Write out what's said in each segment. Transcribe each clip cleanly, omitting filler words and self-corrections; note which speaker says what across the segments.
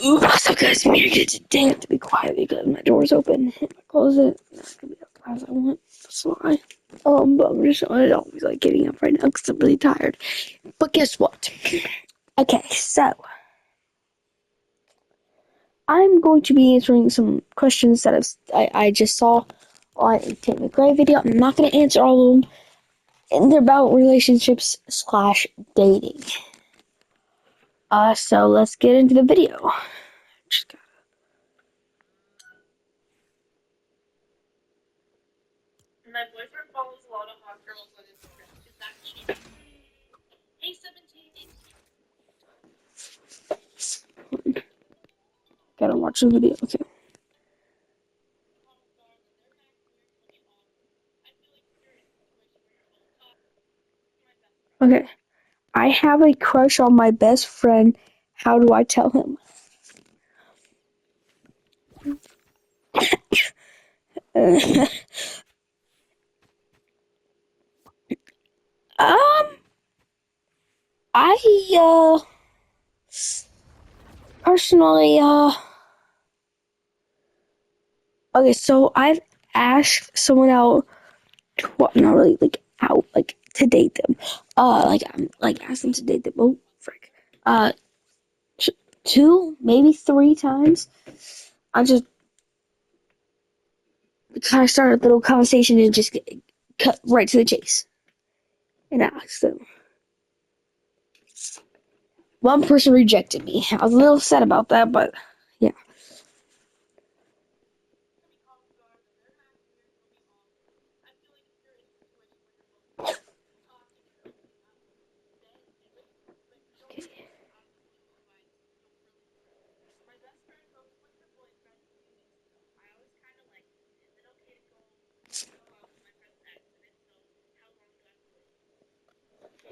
Speaker 1: Ooh, what's up, guys? I'm here today. I have to be quiet because my door's open. If I close it, I'm not gonna be as loud as I want. That's why. But I'm just always like getting up right now because I'm really tired. But guess what? Okay, so I'm going to be answering some questions that I just saw on a Tim McRae video. I'm not gonna answer all of them, and they're about relationships slash dating. So let's get into the video. Just
Speaker 2: My boyfriend follows a lot of hot girls on Instagram. Is that cheating? Hey, 17.
Speaker 1: gotta watch the video. Okay. Okay. I have a crush on my best friend. How do I tell him? um, I personally okay. So I've asked someone out. Not really like out, like to date them. Like I'm like asked them to date them. Oh, frick. Uh, two, maybe three times. I just kind of started a little conversation and just cut right to the chase and asked them. One person rejected me. I was a little sad about that, but yeah.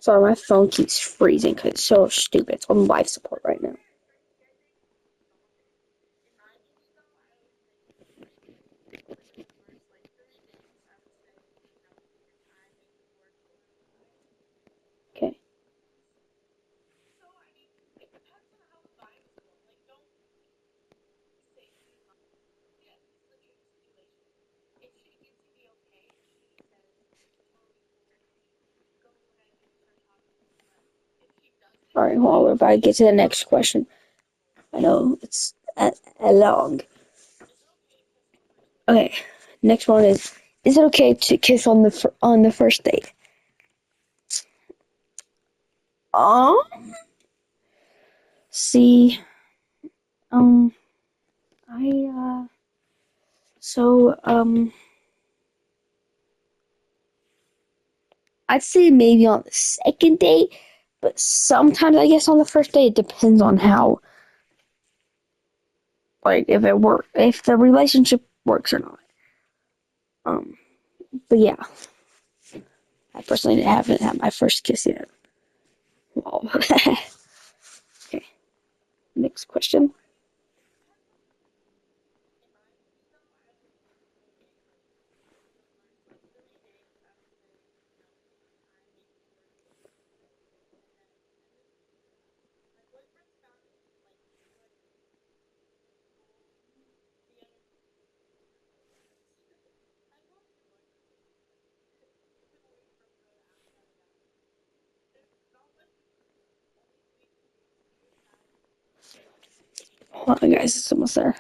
Speaker 1: Sorry, my phone keeps freezing because it's so stupid. It's on life support right now. Okay. Alright, well, we're about to get to the next question. I know it's a long. Okay, next one is it okay to kiss on the first date? Um, see, um, I, so, I'd say maybe on the second date, but sometimes I guess on the first date, it depends on how, like, if the relationship works or not. Um, but yeah, I personally haven't had my first kiss yet. Wow. Okay, next question. Hold on, guys, it's almost there.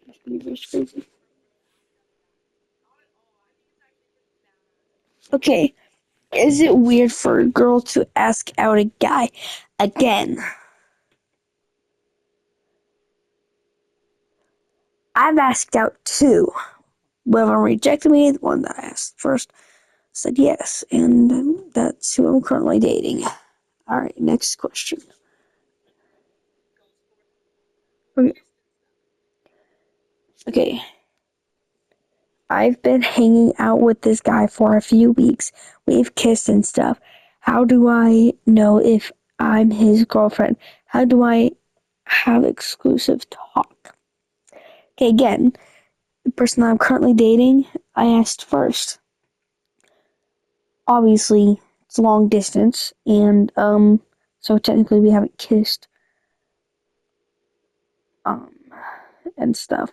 Speaker 1: Must be very crazy. Okay, is it weird for a girl to ask out a guy again? I've asked out two. One of them rejected me. The one that I asked first said yes, and that's who I'm currently dating. All right, next question. Okay. Okay. I've been hanging out with this guy for a few weeks. We've kissed and stuff. How do I know if I'm his girlfriend? How do I have exclusive talk? Okay, again, the person that I'm currently dating, I asked first. Obviously, it's long distance, and so technically we haven't kissed, um, and stuff.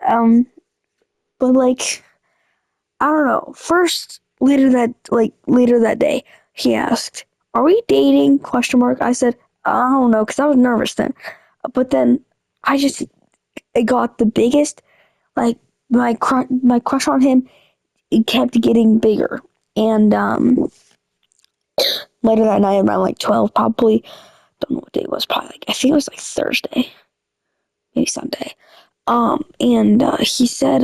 Speaker 1: Um, but like, I don't know. First, later that day, he asked, "Are we dating?" Question mark. I said, "I don't know," because I was nervous then. But then I just it got the biggest. Like my crush on him, it kept getting bigger, and later that night around like 12, probably don't know what day it was. Probably like I think it was like Thursday, maybe Sunday. And he said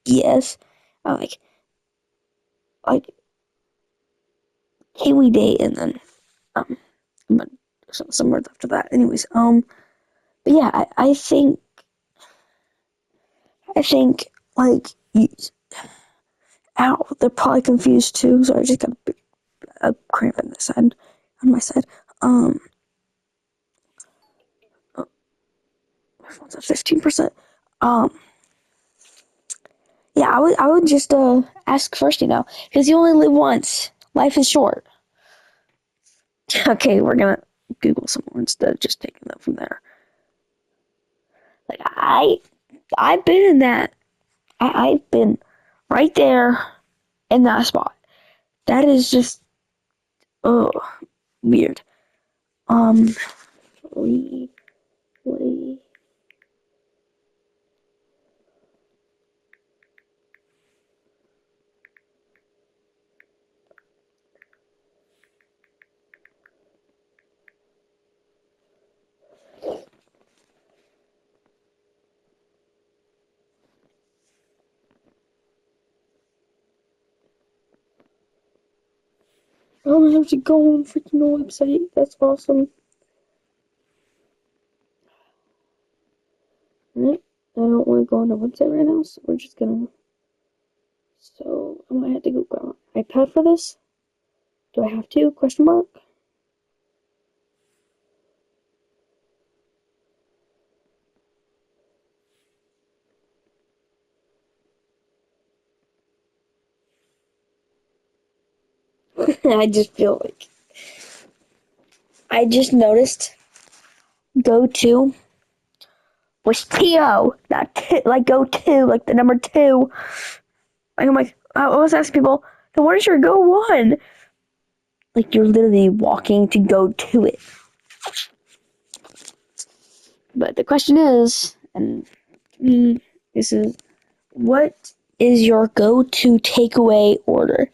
Speaker 1: yes. I'm like can we date? And then um but some words after that. Anyways, but yeah, I think like ow, they're probably confused too. So I just got a cramp in this side on my side. Um, my phone's at 15%. Um, yeah, I would just ask first, because you only live once. Life is short. Okay, we're gonna Google some more instead of just taking them from there. Like I've been in that. I've been right there in that spot. That is just oh weird. Um, Lee, Lee. I don't have to go on freaking the website. That's awesome. Alright, I don't want to go on the website right now, so we're just gonna. So I might have to go grab my iPad for this. Do I have to? Question mark. I just feel like I just noticed go to was TO, not like go to, like the number two. Like I'm like, I always ask people, then what is your go one? Like you're literally walking to go to it. But the question is, and this is, what is your go-to takeaway order?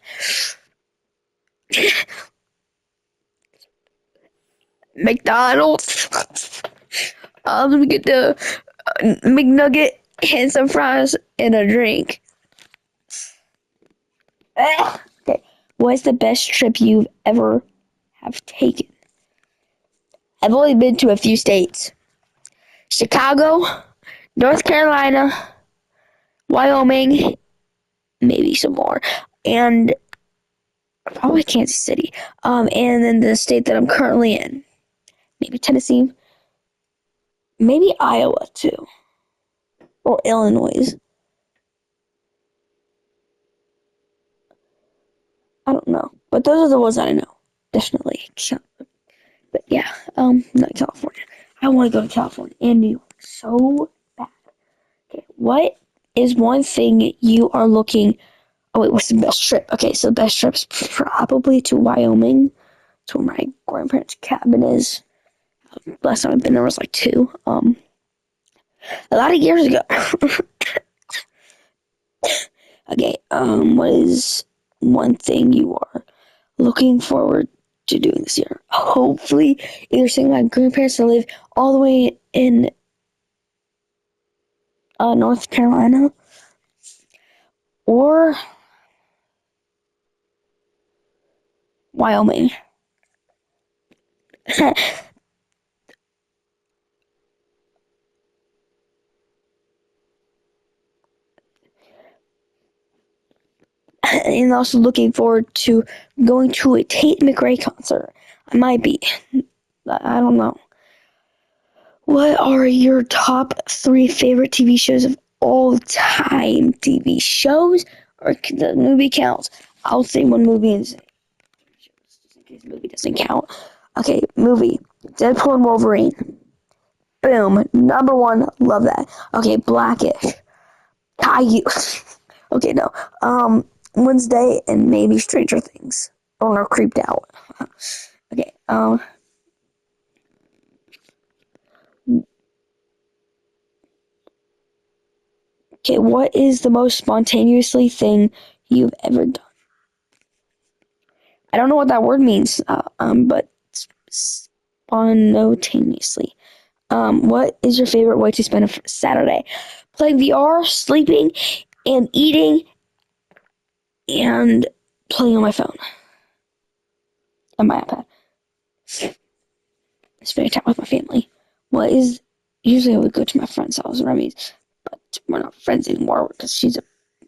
Speaker 1: McDonald's. Let me get the McNugget and some fries and a drink. Okay. What's the best trip you've ever have taken? I've only been to a few states. Chicago, North Carolina, Wyoming, maybe some more. And probably Kansas City. And then the state that I'm currently in. Maybe Tennessee. Maybe Iowa too. Or Illinois. I don't know. But those are the ones that I know. Definitely. But yeah, not California. I want to go to California and New York so bad. Okay, what is one thing you are looking? Oh wait, what's the best trip? Okay, so the best trip's probably to Wyoming. It's where my grandparents' cabin is. Last time I've been there was like two. A lot of years ago. Okay, what is one thing you are looking forward to doing this year? Hopefully, either seeing my grandparents that live all the way in North Carolina, or Wyoming. And also looking forward to going to a Tate McRae concert. I might be. I don't know. What are your top 3 favorite TV shows of all time? TV shows or the movie counts? I'll say one movie and say just in case the movie doesn't count. Okay, movie. Deadpool and Wolverine. Boom. Number 1. Love that. Okay, Blackish. Caillou. Okay, no. Wednesday and maybe Stranger Things. Or Creeped Out. Okay, okay, what is the most spontaneously thing you've ever done? I don't know what that word means, but spontaneously. What is your favorite way to spend a Saturday? Playing VR, sleeping, and eating, and playing on my phone and my iPad. Spending time with my family. What is usually I would go to my friend's house, Remy's, but we're not friends anymore because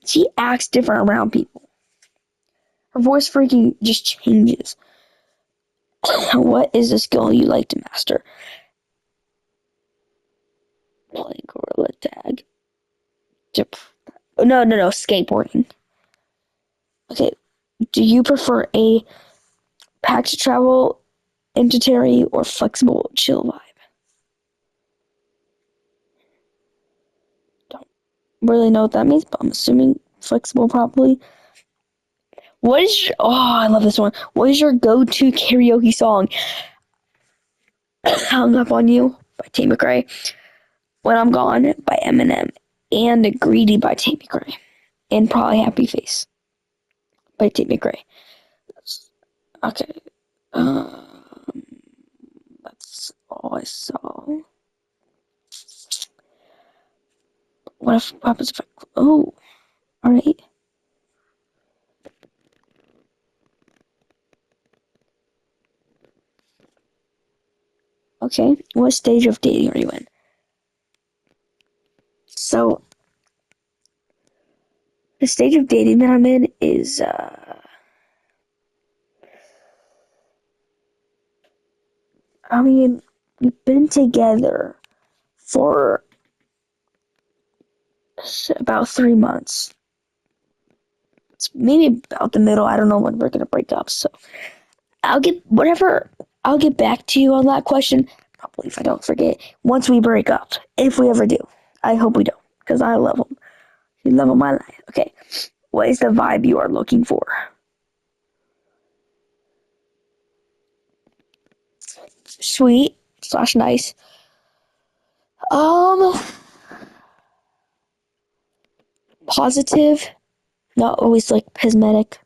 Speaker 1: she acts different around people. Her voice freaking just changes. What is a skill you like to master? Playing Gorilla Tag. No, skateboarding. Okay, do you prefer a pack to travel entity or flexible chill vibe? Don't really know what that means, but I'm assuming flexible probably. I love this one. What is your go-to karaoke song? Hung Up on You by Tate McRae. When I'm Gone by Eminem. And Greedy by Tate McRae. And probably Happy Face by Tate McRae. Okay. Um, that's all I saw. What happens if I... Oh, alright. Okay. What stage of dating are you in? So, the stage of dating that I'm in is, I mean, we've been together for about 3 months. It's maybe about the middle. I don't know when we're gonna break up. So I'll get back to you on that question. Probably if I don't forget. Once we break up, if we ever do. I hope we don't, because I love him. He's love of my life. Okay. What is the vibe you are looking for? Sweet slash nice. Um, Positive. Not always like pessimistic.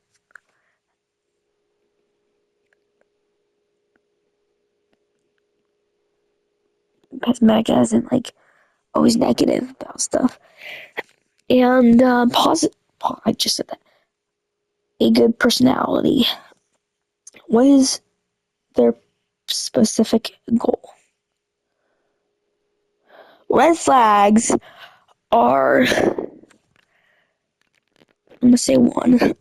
Speaker 1: Pessimistic as in like always negative about stuff. And positive. I just said that. A good personality. What is their specific goal? Red flags are, I'm gonna say one.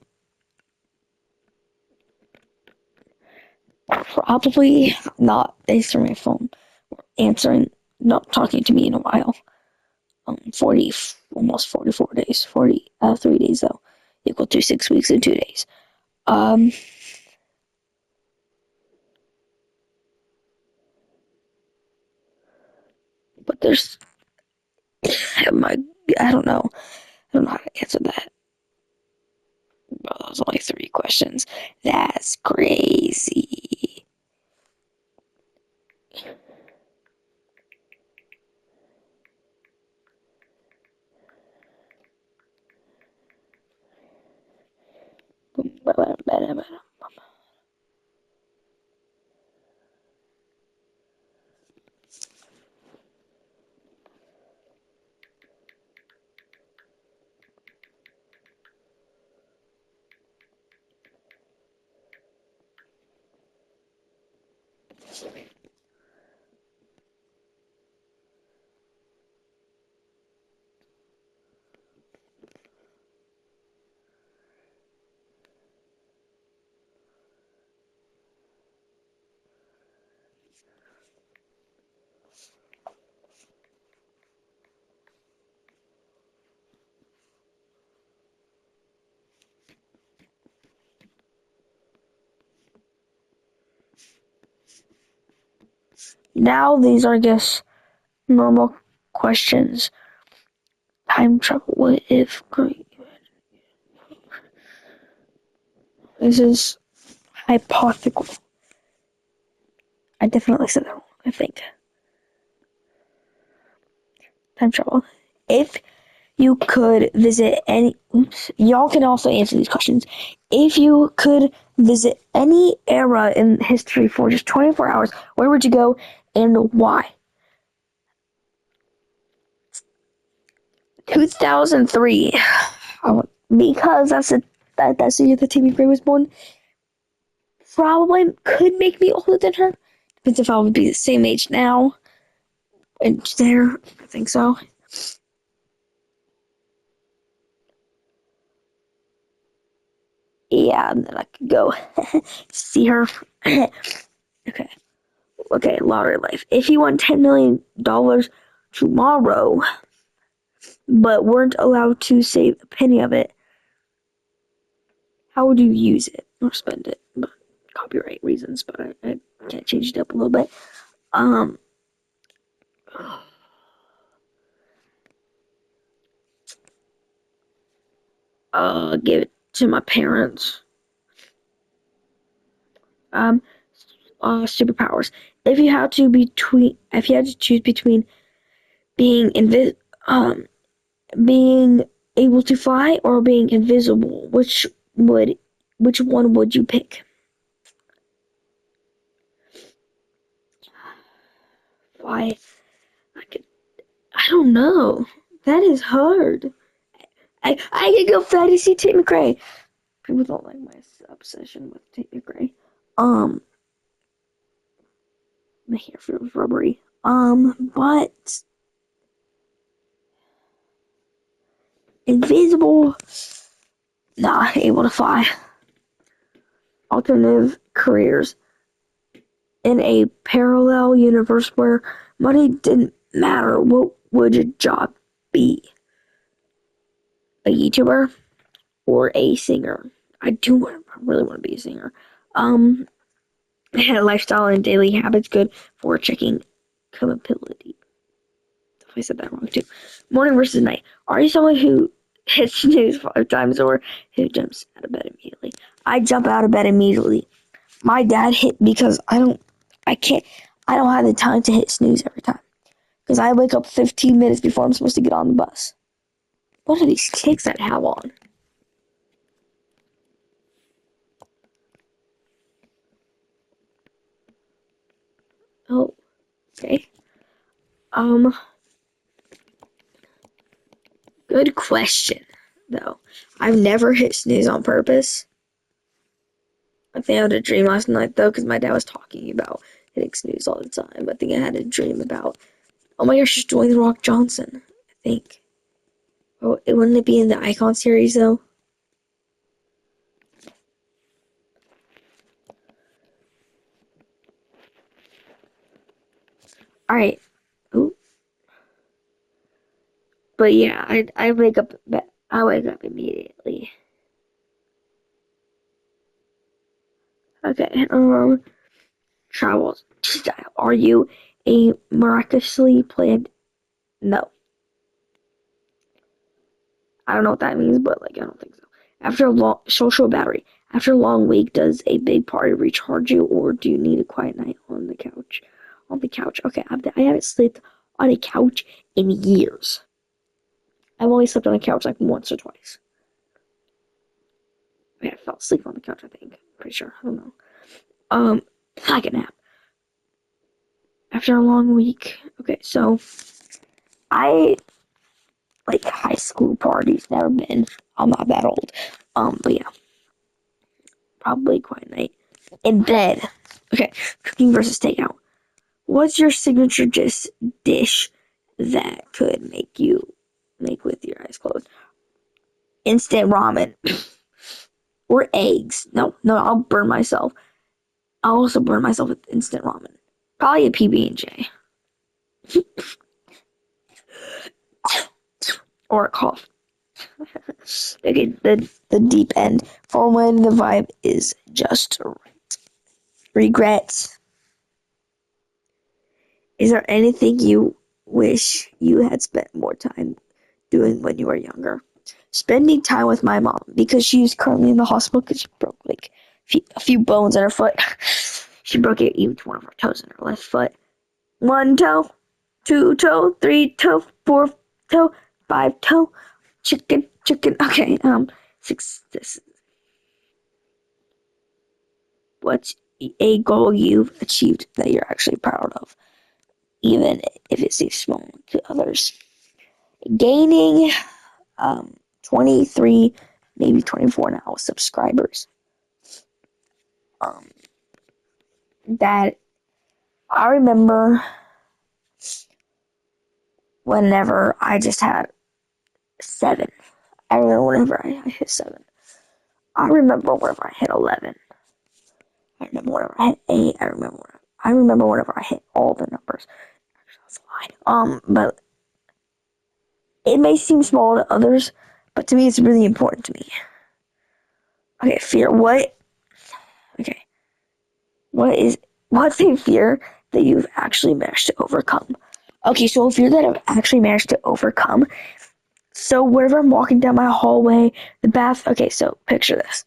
Speaker 1: Probably not answering my phone, answering, not talking to me in a while. 40, almost 44 days, 3 days though, equal to 6 weeks and 2 days. Um, but there's, my, I don't know. I don't know how to answer that. Bro, that was only 3 questions. That's crazy. Now these are, I guess, normal questions. Time travel. What if great? This is hypothetical. I definitely said that wrong, I think. Time travel. If you could visit any, oops, y'all can also answer these questions. If you could visit any era in history for just 24 hours, where would you go and why? 2003. Because that's the year that Tammy Gray was born. Probably could make me older than her. Depends if I would be the same age now. And there, I think so. Yeah, and then I could go see her. Okay. Okay, lottery life. If you won $10 million tomorrow, but weren't allowed to save a penny of it, how would you use it or spend it? But copyright reasons, but I can't change it up a little bit. Um, give it to my parents. Um, superpowers. If you had to choose between being um, being able to fly or being invisible, which one would you pick? Fly. I don't know. That is hard. I could go fly to see Tate McRae. People don't like my obsession with Tate McRae. My hair feels rubbery. But invisible, not able to fly. Alternative careers in a parallel universe where money didn't matter. What would your job be? A YouTuber or a singer? I really want to be a singer. Lifestyle and daily habits good for checking compatibility. If I said that wrong too. Morning versus night. Are you someone who hits snooze 5 times or who jumps out of bed immediately? I jump out of bed immediately. My dad hit because I don't have the time to hit snooze every time. Because I wake up 15 minutes before I'm supposed to get on the bus. What are these kicks that have on? Oh, okay. Good question, though. I've never hit snooze on purpose. I think I had a dream last night, though, because my dad was talking about hitting snooze all the time. I think I had a dream about, oh my gosh, she's Dwayne The Rock Johnson, I think. Oh, wouldn't it be in the Icon series, though? Alright. Ooh. But yeah, I wake up immediately. Okay, travels. Are you a miraculously planned? No. I don't know what that means, but like I don't think so. After a long social battery, after a long week, does a big party recharge you, or do you need a quiet night on the couch? On the couch. Okay, I haven't slept on a couch in years. I've only slept on a couch like once or twice. I fell asleep on the couch. I think. Pretty sure. I don't know. Like a nap. After a long week. Okay, so I like high school parties. Never been. I'm not that old. But yeah, probably quiet night in bed. Okay, cooking versus takeout. What's your signature dish that could make with your eyes closed? Instant ramen or eggs? No, I'll burn myself. I'll also burn myself with instant ramen. Probably a PB&J or a cough. Okay, the deep end for when the vibe is just right. Regrets. Is there anything you wish you had spent more time doing when you were younger? Spending time with my mom because she's currently in the hospital because she broke like a few bones in her foot. She broke each one of her toes in her left foot. One toe, two toe, three toe, four toe, five toe. Chicken, chicken. Okay, six. What's a goal you've achieved that you're actually proud of, even if it seems small to others? Gaining 23, maybe 24 now subscribers. Um, that I remember whenever I just had 7. I remember whenever I hit 7. I remember whenever I hit 11. I remember whenever I hit 8. I remember whenever I hit all the numbers. That's a lie. But it may seem small to others, but to me, it's really important to me. Okay, fear. What? Okay, what's a fear that you've actually managed to overcome? Okay, so a fear that I've actually managed to overcome. So whenever I'm walking down my hallway, the bath. Okay, so picture this: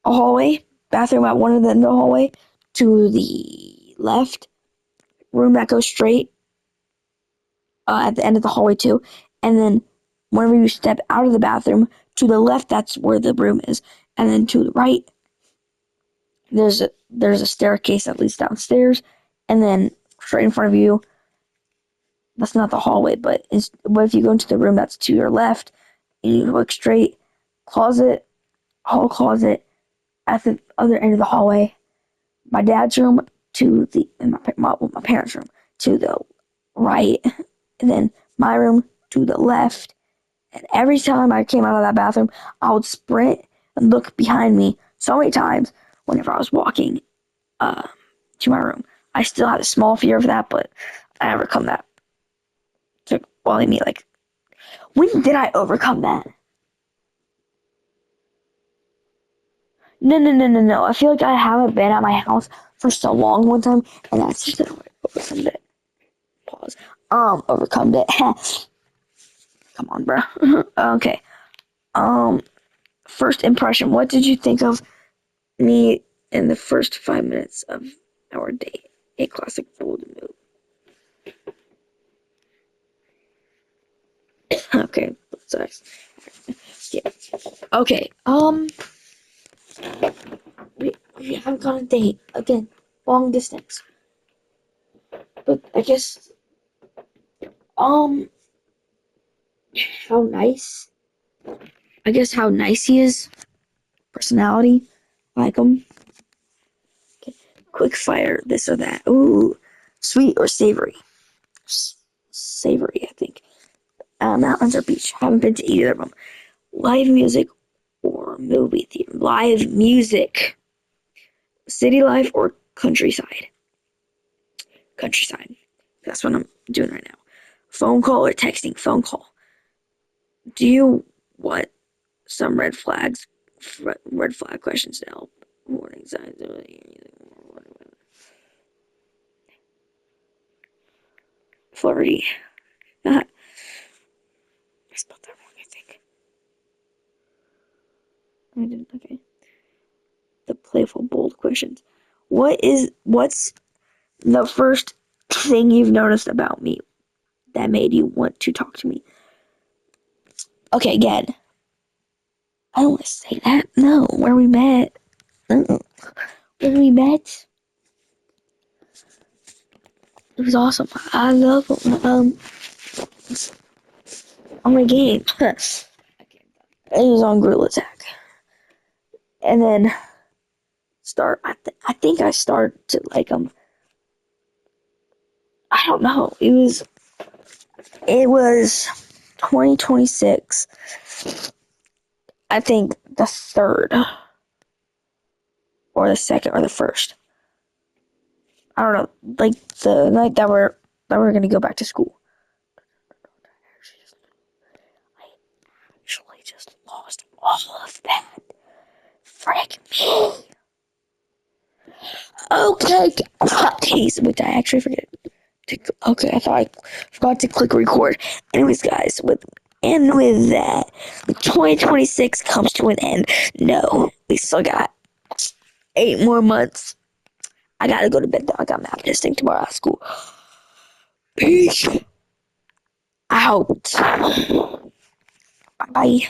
Speaker 1: a hallway, bathroom at one end of the hallway, to the left, room that goes straight at the end of the hallway too, and then whenever you step out of the bathroom to the left, that's where the room is, and then to the right, there's a staircase that leads downstairs, and then straight in front of you, that's not the hallway, but what if you go into the room that's to your left and you look straight, closet, hall closet at the other end of the hallway, my dad's room to the and my parents' room to the right, and then my room to the left. And every time I came out of that bathroom, I would sprint and look behind me so many times whenever I was walking uh, to my room. I still had a small fear of that, but I overcome that. So, well, I mean, like, when did I overcome that? No, no, no, no, no. I feel like I haven't been at my house for so long one time, and that's just how I overcome it. Pause. Overcome it. Come on, bro. Okay. Um, First impression. What did you think of me in the first 5 minutes of our date? A classic bold move. Okay, that's yeah. Okay. We haven't gone on a date again, long distance. But I guess um, how nice. I guess how nice he is. Personality, like him. Okay. Quick fire, this or that. Ooh, sweet or savory. Savory, I think. Mountains or beach. Haven't been to either of them. Live music or movie theater. Live music. City life or countryside. Countryside. That's what I'm doing right now. Phone call or texting. Phone call. Do you want some red flag questions to help? Warning signs. Flirty. I spelled that wrong, I think. I didn't. Okay. The playful, bold questions. What's the first thing you've noticed about me that made you want to talk to me? Okay, again. I don't want to say that. No, where we met. Where we met. It was awesome. I love on my game. It was on Gorilla Attack, and then I think I started to like him. I don't know. It was 2026. I think the third or the second or the first. I don't know. Like the night that we're gonna go back to school. I actually just lost all of that. Frick me. Okay. Jeez, wait, I actually forget. Okay, I thought I forgot to click record. Anyways, guys, with that, the 2026 comes to an end. No, we still got 8 more months. I gotta go to bed though. I got math testing tomorrow at school. Peace out. Bye.